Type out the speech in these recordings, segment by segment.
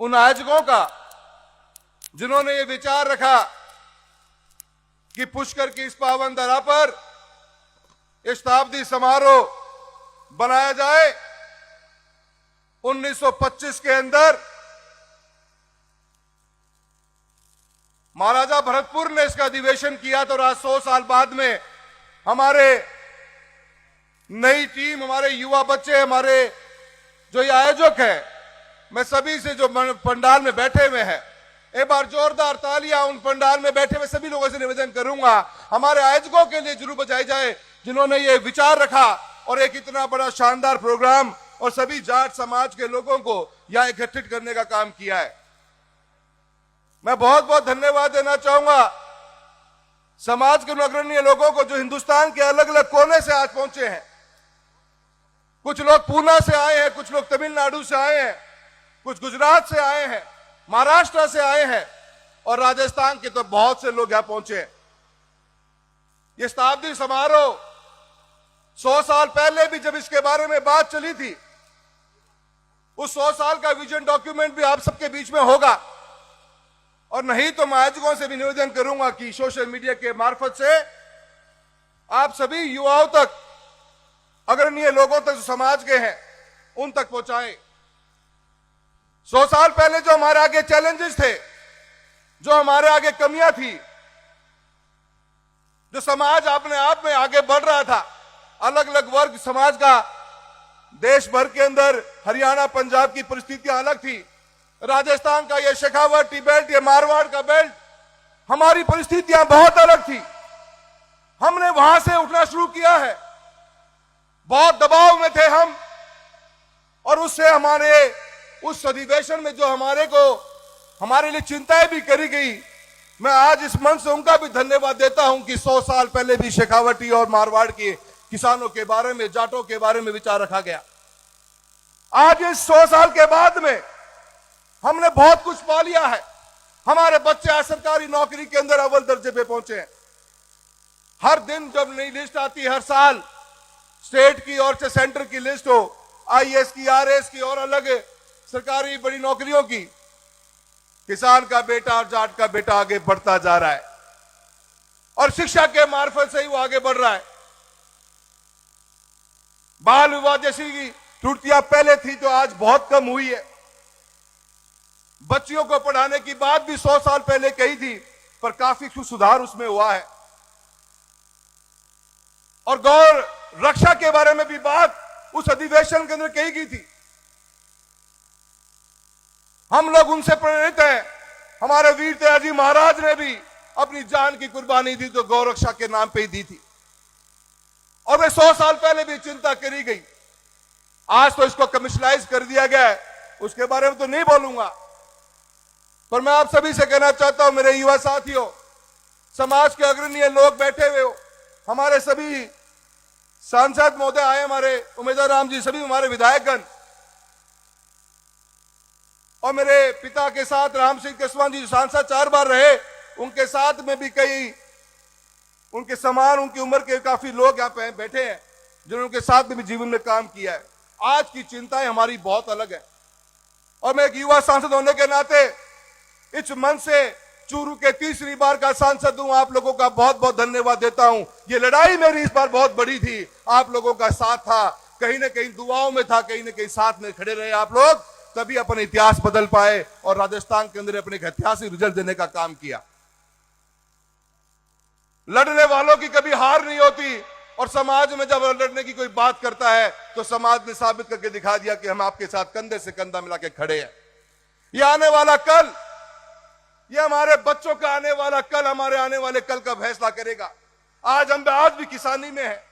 उन आयोजकों का जिन्होंने ये विचार रखा कि पुष्कर की इस पावन धरा पर शताब्दी समारोह बनाया जाए। 1925 के अंदर महाराजा भरतपुर ने इसका अधिवेशन किया, तो आज 100 साल बाद में हमारे नई टीम, हमारे युवा बच्चे, हमारे जो ये आयोजक है, मैं सभी से जो पंडाल में बैठे हुए हैं, एक बार जोरदार तालियां उन पंडाल में बैठे हुए सभी लोगों से निवेदन करूंगा, हमारे आयोजकों के लिए जरूर बजाई जाए जिन्होंने ये विचार रखा और एक इतना बड़ा शानदार प्रोग्राम और सभी जाट समाज के लोगों को यहां एकत्रित करने का काम किया है। मैं बहुत बहुत धन्यवाद देना चाहूंगा समाज के अग्रणी लोगों को जो हिंदुस्तान के अलग अलग कोने से आज पहुंचे हैं। कुछ लोग पूना से आए हैं, कुछ लोग तमिलनाडु से आए हैं, कुछ गुजरात से आए हैं, महाराष्ट्र से आए हैं और राजस्थान के तो बहुत से लोग यहां पहुंचे हैं। ये शताब्दी समारोह 100 साल पहले भी जब इसके बारे में बात चली थी, उस 100 साल का विजन डॉक्यूमेंट भी आप सबके बीच में होगा। और नहीं तो मैं आयोजकों से भी निवेदन करूंगा कि सोशल मीडिया के मार्फत से आप सभी युवाओं तक, अग्रणी लोगों तक जो समाज के हैं उन तक पहुंचाएं। 100 साल पहले जो हमारे आगे चैलेंजेस थे, जो हमारे आगे कमियां थी, जो समाज अपने आप में आगे बढ़ रहा था, अलग अलग वर्ग समाज का देश भर के अंदर, हरियाणा पंजाब की परिस्थितियां अलग थी, राजस्थान का ये शेखावटी बेल्ट, ये मारवाड़ का बेल्ट, हमारी परिस्थितियां बहुत अलग थी। हमने वहां से उठना शुरू किया है, बहुत दबाव में थे हम, और उससे हमारे उस अधिवेशन में जो हमारे लिए चिंताएं भी करी गई, मैं आज इस मंच से उनका भी धन्यवाद देता हूं कि 100 साल पहले भी शेखावटी और मारवाड़ के किसानों के बारे में, जाटों के बारे में विचार रखा गया। आज इस 100 साल के बाद में हमने बहुत कुछ पा लिया है। हमारे बच्चे आज सरकारी नौकरी के अंदर अव्वल दर्जे पे पहुंचे हैं। हर दिन जब नई लिस्ट आती है, हर साल स्टेट की और सेंटर की लिस्ट हो, आईएएस की, आरएएस की और अलग सरकारी बड़ी नौकरियों की, किसान का बेटा और जाट का बेटा आगे बढ़ता जा रहा है और शिक्षा के मार्फत से ही वो आगे बढ़ रहा है। बाल विवाह जैसी त्रुटियां पहले थी तो आज बहुत कम हुई है। बच्चियों को पढ़ाने की बात भी 100 साल पहले कही थी, पर काफी सुधार उसमें हुआ है। और गौ रक्षा के बारे में भी बात उस अधिवेशन के अंदर कही गई थी। हम लोग उनसे प्रेरित हैं। हमारे वीर तेजाजी महाराज ने भी अपनी जान की कुर्बानी दी तो गौ रक्षा के नाम पे ही दी थी, और वे 100 साल पहले भी चिंता करी गई। आज तो इसको कमर्शियलाइज कर दिया गया है, उसके बारे में तो नहीं बोलूंगा, पर मैं आप सभी से कहना चाहता हूं, मेरे युवा साथियों, समाज के अग्रणी लोग बैठे हुए हो, हमारे सभी सांसद महोदय आए, हमारे उमेदवार राम जी, सभी हमारे विधायकगण, और मेरे पिता के साथ राम सिंह केसवान जी सांसद 4 बार रहे, उनके साथ में भी कई उनके समान, उनकी उम्र के काफी लोग यहाँ पे बैठे हैं जिन्होंने उनके साथ में भी जीवन में काम किया है। आज की चिंताएं हमारी बहुत अलग है, और मैं एक युवा सांसद होने के नाते इस मंच से चूरू के तीसरी बार का सांसद हूं, आप लोगों का बहुत बहुत धन्यवाद देता हूं। ये लड़ाई मेरी इस बार बहुत बड़ी थी, आप लोगों का साथ था, कहीं ना कहीं दुआओं में था, कहीं ना कहीं साथ में खड़े रहे आप लोग, तभी अपने इतिहास बदल पाए और राजस्थान के अंदर अपने ऐतिहासिक रिजल्ट देने का काम किया। लड़ने वालों की कभी हार नहीं होती, और समाज में जब लड़ने की कोई बात करता है तो समाज ने साबित करके दिखा दिया कि हम आपके साथ कंधे से कंधा मिला के खड़े हैं। ये आने वाला कल, ये हमारे बच्चों का आने वाला कल, हमारे आने वाले कल का फैसला करेगा। हम आज भी किसानी में है,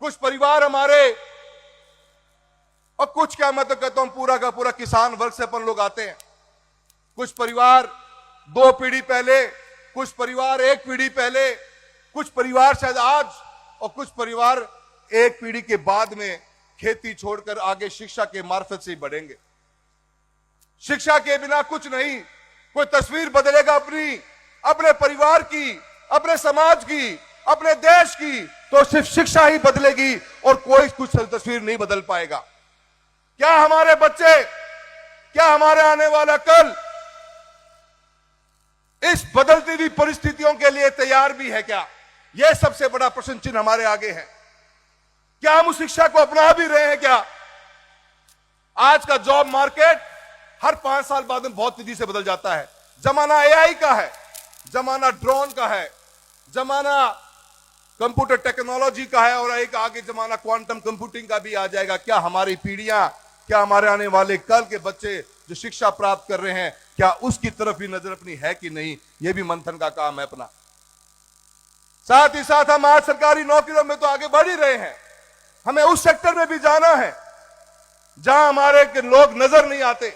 कुछ परिवार हमारे, और कुछ क्या मैं तो कहता हूं पूरा का पूरा किसान वर्ग से अपन लोग आते हैं। कुछ परिवार 2 पीढ़ी पहले, कुछ परिवार 1 पीढ़ी पहले, कुछ परिवार शायद आज, और कुछ परिवार 1 पीढ़ी के बाद में खेती छोड़कर आगे शिक्षा के मार्फत से ही बढ़ेंगे। शिक्षा के बिना कुछ नहीं, कोई तस्वीर बदलेगा अपने परिवार की, अपने समाज की, अपने देश की, तो सिर्फ शिक्षा ही बदलेगी और कोई कुछ तस्वीर नहीं बदल पाएगा। क्या हमारे बच्चे क्या हमारे आने वाला कल इस बदलती हुई परिस्थितियों के लिए तैयार भी है क्या? यह सबसे बड़ा प्रश्न चिन्ह हमारे आगे है। क्या हम उस शिक्षा को अपना भी रहे हैं क्या? आज का जॉब मार्केट हर 5 साल बाद में बहुत तेजी से बदल जाता है। जमाना एआई का है, जमाना ड्रोन का है, जमाना कंप्यूटर टेक्नोलॉजी का है, और एक आगे जमाना क्वांटम कंप्यूटिंग का भी आ जाएगा। क्या हमारी पीढ़ियां, क्या हमारे आने वाले कल के बच्चे जो शिक्षा प्राप्त कर रहे हैं, क्या उसकी तरफ भी नजर अपनी है कि नहीं? यह भी मंथन का काम है अपना। साथ ही साथ हम आज सरकारी नौकरियों में तो आगे बढ़ ही रहे हैं, हमें उस सेक्टर में भी जाना है जहां हमारे के लोग नजर नहीं आते।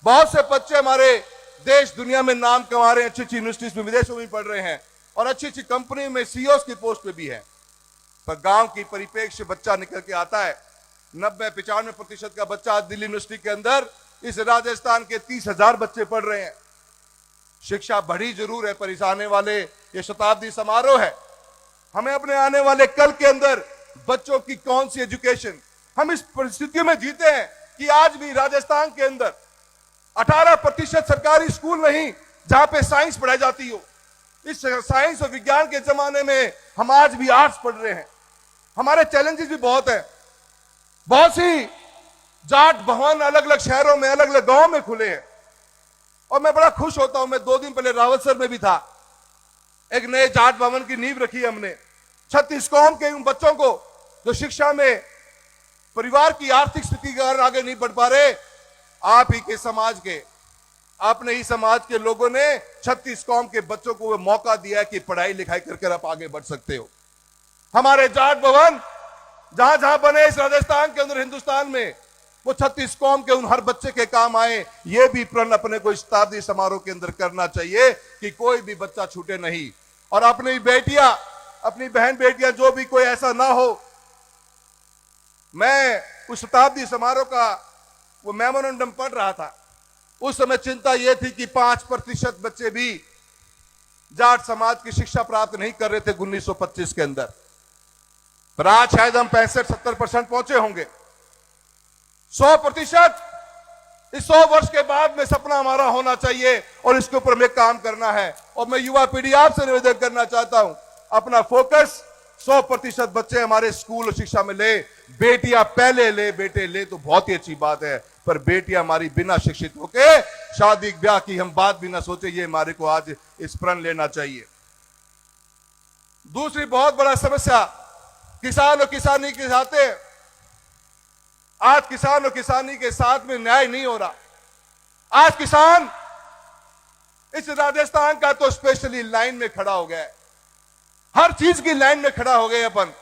बहुत से बच्चे हमारे देश दुनिया में नाम कमा रहे हैं, अच्छी अच्छी यूनिवर्सिटीज में, विदेशों में पढ़ रहे हैं, और अच्छी अच्छी कंपनी में सीईओ की पोस्ट पे भी है। पर गांव की परिप्रेक्ष्य बच्चा निकल के आता है, 90-95% का बच्चा आज दिल्ली यूनिवर्सिटी के अंदर इस राजस्थान के 30,000 बच्चे पढ़ रहे हैं। शिक्षा बढ़ी जरूर है, पर इस आने वाले ये शताब्दी समारोह है, हमें अपने आने वाले कल के अंदर बच्चों की कौन सी एजुकेशन, हम इस परिस्थितियों में जीते हैं कि आज भी राजस्थान के अंदर 18% सरकारी स्कूल नहीं जहां पे साइंस पढ़ाई जाती हो। इस साइंस और विज्ञान के जमाने में हम आज भी आर्ट्स पढ़ रहे हैं। हमारे चैलेंजेस भी बहुत है। बहुत सी जाट भवन अलग अलग शहरों में, अलग अलग गांव में खुले हैं, और मैं बड़ा खुश होता हूं। मैं 2 दिन पहले रावतसर में भी था, एक नए जाट भवन की नींव रखी हमने। 36 कौम के उन बच्चों को जो शिक्षा में परिवार की आर्थिक स्थिति के कारण आगे नहीं बढ़ पा रहे, आप ही के समाज के, आपने ही समाज के लोगों ने 36 कौम के बच्चों को मौका दिया कि पढ़ाई लिखाई करके आप आगे बढ़ सकते हो। हमारे जाट भवन जहां जहां बने इस राजस्थान के अंदर, हिंदुस्तान में, वो 36 कौम के उन हर बच्चे के काम आए। ये भी प्रण अपने को शताब्दी समारोह के अंदर करना चाहिए कि कोई भी बच्चा छूटे नहीं। और अपनी बेटियां, अपनी बहन बेटियां, जो भी कोई ऐसा ना हो। मैं उस शताब्दी समारोह का वो मेमोरेंडम पढ़ रहा था, उस समय चिंता यह थी कि 5% बच्चे भी जाट समाज की शिक्षा प्राप्त नहीं कर रहे थे 1925 के अंदर, पर आज शायद हम 65-70% पहुंचे होंगे। 100%। इस 100 वर्ष के बाद में सपना हमारा होना चाहिए, और इसके ऊपर हमें काम करना है। और मैं युवा पीढ़ी आपसे निवेदन करना चाहता हूं, अपना फोकस 100% बच्चे हमारे स्कूल और शिक्षा में ले। बेटियां पहले ले, बेटे ले तो बहुत ही अच्छी बात है, पर बेटियां हमारी बिना शिक्षित होके शादी ब्याह की हम बात भी ना सोचे, ये हमारे को आज इस प्रण लेना चाहिए। दूसरी बहुत बड़ा समस्या किसान और किसानी के साथ है। आज किसान और किसानी के साथ में न्याय नहीं हो रहा। आज किसान इस राजस्थान का तो स्पेशली लाइन में खड़ा हो गया है, हर चीज की लाइन में खड़ा हो गए अपन।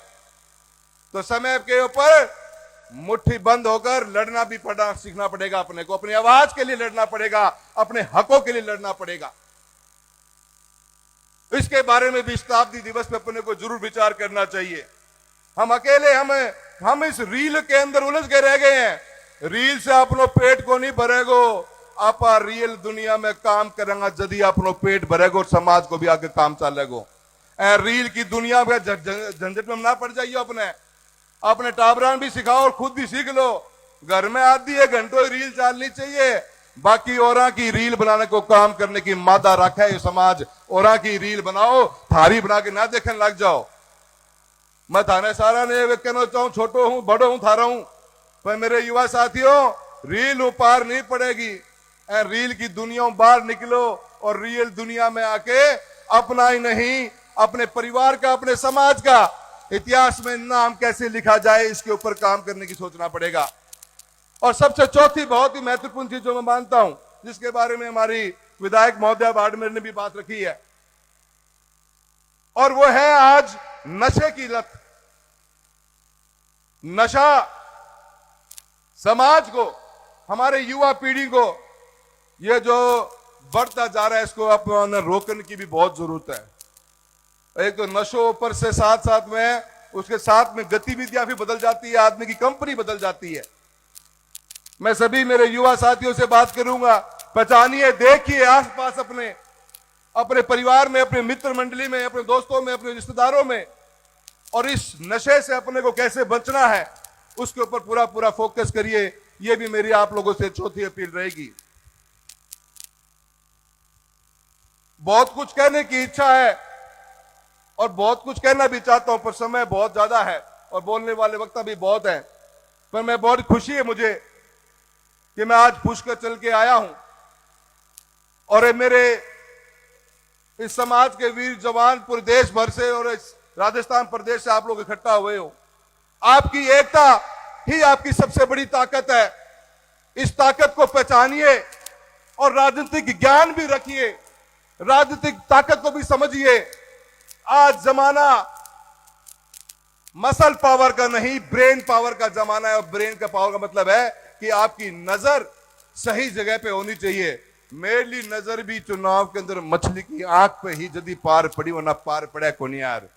तो समय के ऊपर मुट्ठी बंद होकर लड़ना भी पड़ा, सीखना पड़ेगा अपने को, अपनी आवाज के लिए लड़ना पड़ेगा, अपने हकों के लिए लड़ना पड़ेगा। इसके बारे में भी शताब्दी दिवस पे अपने को जरूर विचार करना चाहिए। हम अकेले हम इस रील के अंदर उलझ के रह गए हैं। रील से अपनो पेट को नहीं भरेगो, आप रियल दुनिया में काम करेंगे जदी अपनो पेट भरेगो, समाज को भी आगे काम चलेगो। रील की दुनिया में झंझट में ना पड़ जाइए। अपने टाबरान भी सिखाओ और खुद भी सीख लो। घर में आधी 1 घंटों रील चलनी चाहिए, बाकी औरा की रील बनाने को काम करने की मादा रखा है ये समाज। औरा की रील बनाओ, थारी बना के ना देखने लग जाओ। मैं थाने सारा ने कहना चाहूं, छोटो हूं बड़ो हूं थारा हूं, पर मेरे युवा साथियों, रील पार नहीं पड़ेगी। रील की दुनिया बाहर निकलो और रियल दुनिया में आके अपना ही नहीं, अपने परिवार का, अपने समाज का इतिहास में नाम कैसे लिखा जाए, इसके ऊपर काम करने की सोचना पड़ेगा। और सबसे चौथी बहुत ही महत्वपूर्ण चीज जो मैं मानता हूं, जिसके बारे में हमारी विधायक महोदया बाड़मेर ने भी बात रखी है, और वो है आज नशे की लत। नशा समाज को, हमारे युवा पीढ़ी को, ये जो बढ़ता जा रहा है, इसको अपने रोकने की भी बहुत जरूरत है। एक तो नशों पर से साथ साथ में उसके साथ में गतिविधियां भी बदल जाती है, आदमी की कंपनी बदल जाती है। मैं सभी मेरे युवा साथियों से बात करूंगा, पहचानिए, देखिए आसपास अपने परिवार में, अपने मित्र मंडली में, अपने दोस्तों में, अपने रिश्तेदारों में, और इस नशे से अपने को कैसे बचना है उसके ऊपर पूरा फोकस करिए। ये भी मेरी आप लोगों से चौथी अपील रहेगी। बहुत कुछ कहने की इच्छा है और बहुत कुछ कहना भी चाहता हूं, पर समय बहुत ज्यादा है और बोलने वाले वक्त भी बहुत हैं। पर मैं बहुत खुशी है मुझे कि मैं आज पुष्कर चल के आया हूं और ये मेरे इस समाज के वीर जवान पूरे देश भर से और इस राजस्थान प्रदेश से आप लोग इकट्ठा हुए हो। आपकी एकता ही आपकी सबसे बड़ी ताकत है। इस ताकत को पहचानिए और राजनीतिक ज्ञान भी रखिए, राजनीतिक ताकत को भी समझिए। आज जमाना मसल पावर का नहीं, ब्रेन पावर का जमाना है। और ब्रेन का पावर का मतलब है कि आपकी नजर सही जगह पे होनी चाहिए। मेरी नजर भी चुनाव के अंदर मछली की आंख पे ही जदी पार पड़ी, वरना पार पड़ा कौन यार।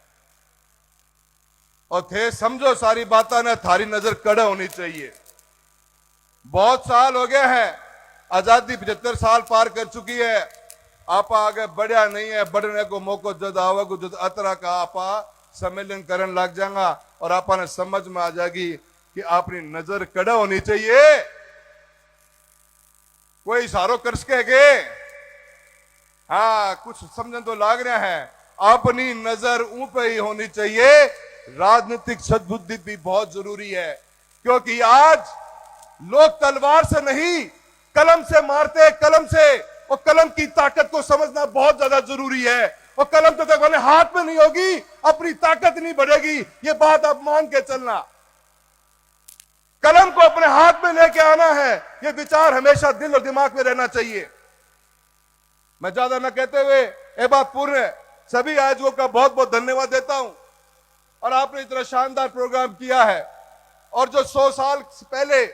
और थे समझो सारी बातें ना, थारी नजर कड़ा होनी चाहिए। बहुत साल हो गए हैं, आजादी 75 साल पार कर चुकी है। आपा आगे बढ़िया नहीं है, बढ़ने को मौको जद आवेगो जद अतरा का आपा सम्मेलन करने लग जाएगा और आपा ने समझ में आ जाएगी कि अपनी नजर कड़ा होनी चाहिए। कोई इशारो कर सकेगे? हाँ, कुछ समझने तो लाग रहा है। अपनी नजर ऊपर ही होनी चाहिए। राजनीतिक सद्बुद्धि भी बहुत जरूरी है, क्योंकि आज लोग तलवार से नहीं कलम से मारते, कलम से। और कलम की ताकत को समझना बहुत ज्यादा जरूरी है। और कलम तो तक वाले हाथ में नहीं होगी, अपनी ताकत नहीं बढ़ेगी। ये बात आप मान के चलना। कलम को अपने हाथ में लेके आना है, ये विचार हमेशा दिल और दिमाग में रहना चाहिए। मैं ज्यादा न कहते हुए एक बात पूर्ण सभी आयोजकों का बहुत बहुत धन्यवाद देता हूं। और आपने इतना शानदार प्रोग्राम किया है। और जो 100 साल पहले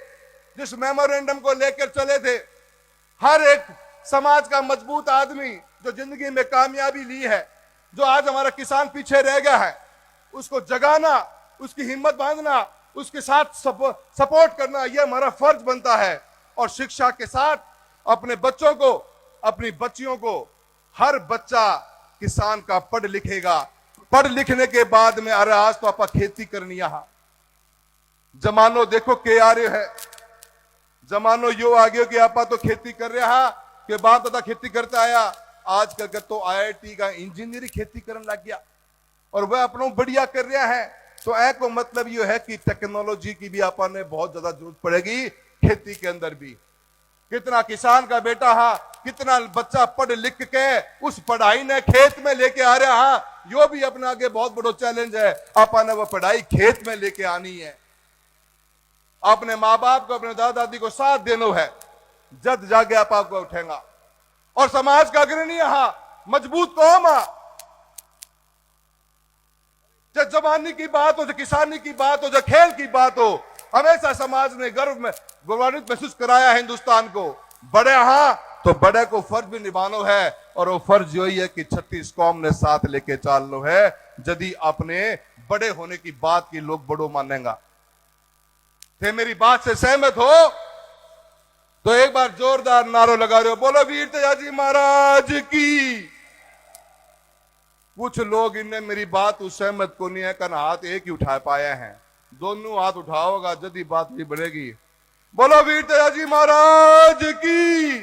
जिस मेमोरेंडम को लेकर चले थे, हर एक समाज का मजबूत आदमी जो जिंदगी में कामयाबी ली है, जो आज हमारा किसान पीछे रह गया है, उसको जगाना, उसकी हिम्मत बांधना, उसके साथ सपोर्ट करना, यह हमारा फर्ज बनता है। और शिक्षा के साथ अपने बच्चों को, अपनी बच्चियों को, हर बच्चा किसान का पढ़ लिखेगा। पढ़ लिखने के बाद में अरे आज तो आपा खेती करनी यहां जमानो देखो के आ रहे है। जमानो यो आ गयो कि आपा तो खेती कर रहा के बाद तो खेती करता आया। आज कर तो IIT का इंजीनियरिंग खेती करने लग गया और वह अपनों बढ़िया कर रहा है। तो ऐ को मतलब ये है कि टेक्नोलॉजी की भी आपा ने बहुत ज्यादा जरूरत पड़ेगी खेती के अंदर भी। कितना किसान का बेटा हा, कितना बच्चा पढ़ लिख के उस पढ़ाई ने खेत में लेके आ रहा हा, यो भी अपने आगे बहुत बड़ा चैलेंज है। आपा ने वो पढ़ाई खेत में लेके आनी है। अपने माँ बाप को, अपने दादा दादी को साथ देना है, जद जागे आपा को उठेगा। और समाज का अग्रणी यहां मजबूत कौम, जब जवानी की बात हो, जब किसानी की बात हो, जब खेल की बात हो, हमेशा समाज ने गौरवान्वित महसूस कराया हिंदुस्तान को। बड़े हां तो बड़े को फर्ज भी निभानो है। और वो फर्ज यही है कि 36 कौम ने साथ लेके चल लो है। यदि अपने बड़े होने की बात की लोग बड़ो मानेगा। थे मेरी बात से सहमत हो तो एक बार जोरदार नारो लगा रहे हो, बोलो वीर तेजाजी महाराज की। कुछ लोग इनने मेरी बात उस सहमत को नहीं है, कन हाथ एक ही उठा पाए हैं। दोनों हाथ उठाओगा जदी बात भी बढ़ेगी। बोलो वीर तेजाजी महाराज की।